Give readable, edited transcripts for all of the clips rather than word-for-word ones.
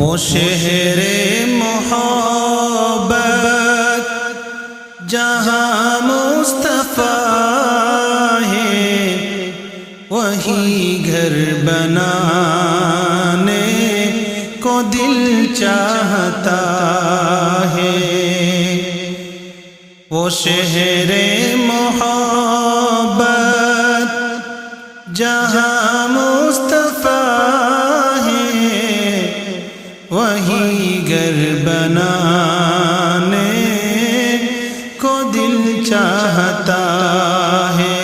وہ شہر محبت جہاں مصطفیٰ ہے، وہی گھر بنانے کو دل چاہتا ہے۔ وہ شہر محبت جہاں مصطفیٰ ہے، وہی گھر بنانے کو دل چاہتا ہے۔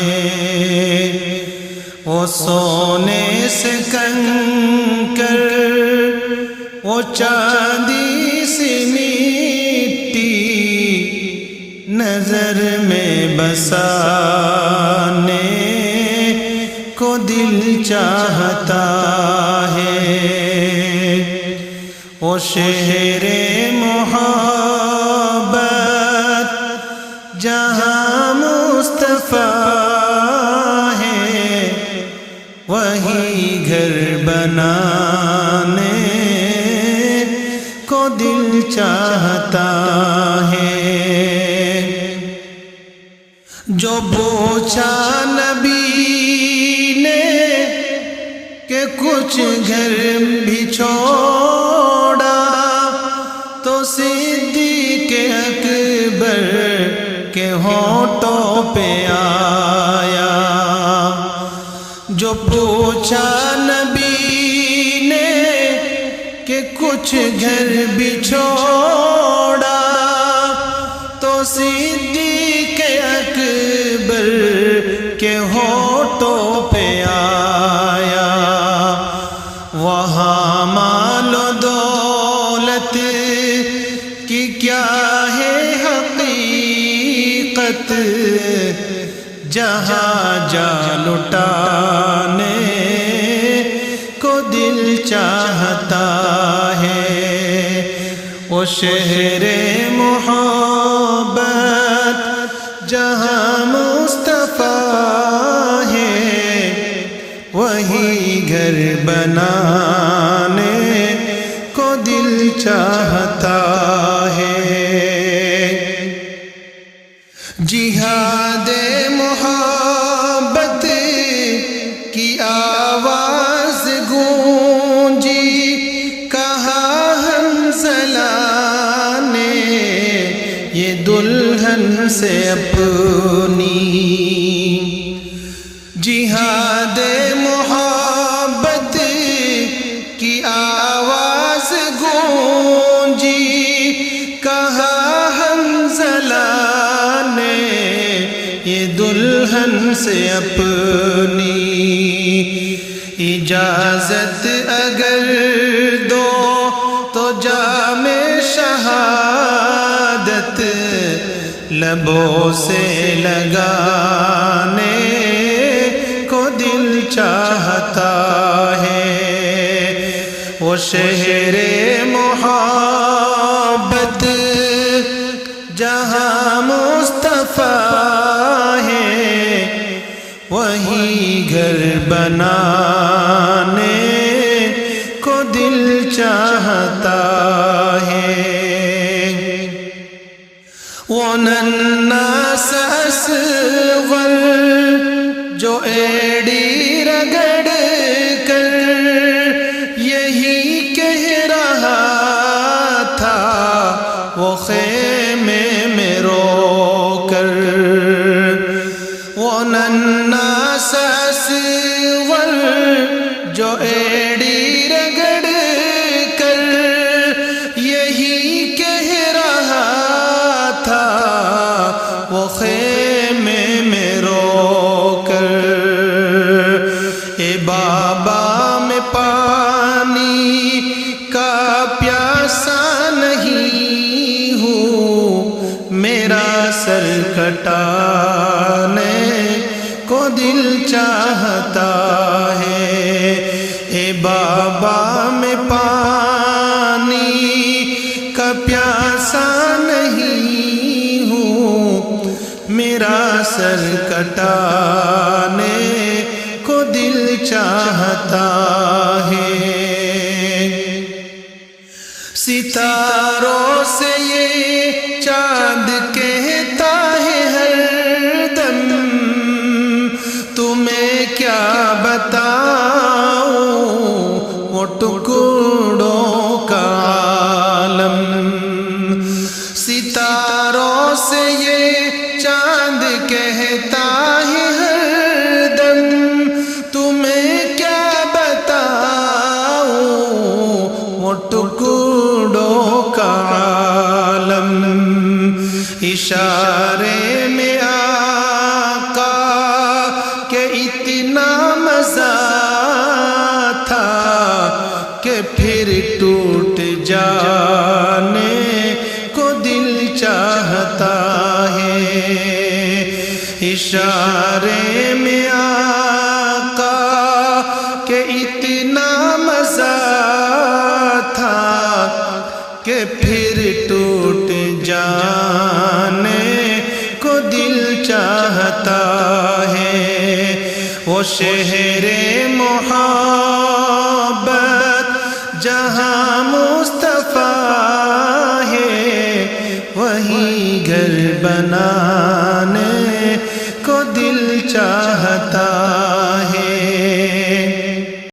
وہ سونے سے کنکر، وہ چاندی سی مٹی نظر میں بسانے کو دل چاہتا ہے۔ وہ شہر محبت جہاں مصطفیٰ ہے، وہی گھر بنانے کو دل چاہتا ہے۔ جو پوچھا نبی نے کہ کچھ گھر بھی چھوڑا، تو صدیق اکبر کے ہونٹوں پہ آیا۔ جو پوچھا نبی نے کہ کچھ گھر بھی چھوڑا، تو صدیق اکبر کے ہونٹوں پہ آیا۔ وہاں مال و دولت کی کیا ہے حقیقت، جہاں جا لٹانے کو دل چاہتا ہے۔ وہ شہر محبت جہاں مصطفیٰ ہے، وہی گھر بنانے کو دل چاہتا ہے۔ جہاد محبت کی آواز گونجی، کہا حنظلہ نے یہ دلہن سے اپنی۔ جہاد محبت کی آواز گونجی، کہا حنظلہ نے یہ دلہن سے اپنی۔ اجازت اگر دو تو جام شہادت لبوں سے لگانے کو دل چاہتا ہے۔ وہ شہر محبت جہاں مصطفیٰ ہے، وہی گھر بنانے کو دل چاہتا ہے۔ وہ ننھا سا اصغر جو ایڑی رگڑ کر یہی کہہ رہا تھا، وہ خیمے میں رو کر۔ وہ ننھا سا اصغر جو ایڑی رگڑ کر یہی کہہ رہا تھا، وہ خیمے میں رو کر۔ اے بابا میں پانی کا پیاسا نہیں ہوں، میرا سر کٹانے کو دل چاہتا ہے۔ اے بابا میں پانی کا پیاسا نہیں ہوں، میرا سر کٹانے کو دل چاہتا ہے۔ ستاروں سے یہ چاند کہتا ہے ہر دم، تمہیں کیا بتاؤں وہ ٹکڑوں کا عالم۔ ستاروں سے یہ چاند کہتا ہے ہر دم، تمہیں کیا بتاؤں وہ ٹکڑوں کا عالم۔ اشارے میں آقا کہ اتنا مزہ تھا کہ پھر ٹوٹ جانے کو دل چاہتا ہے۔ اشارے میں آقا کہ اتنا مزہ تھا کہ پھر ٹوٹ جانے کو دل چاہتا ہے۔ وہ شہر محبت جہاں مصطفیٰ ہے، وہیں گھر بنانے کو دل چاہتا ہے۔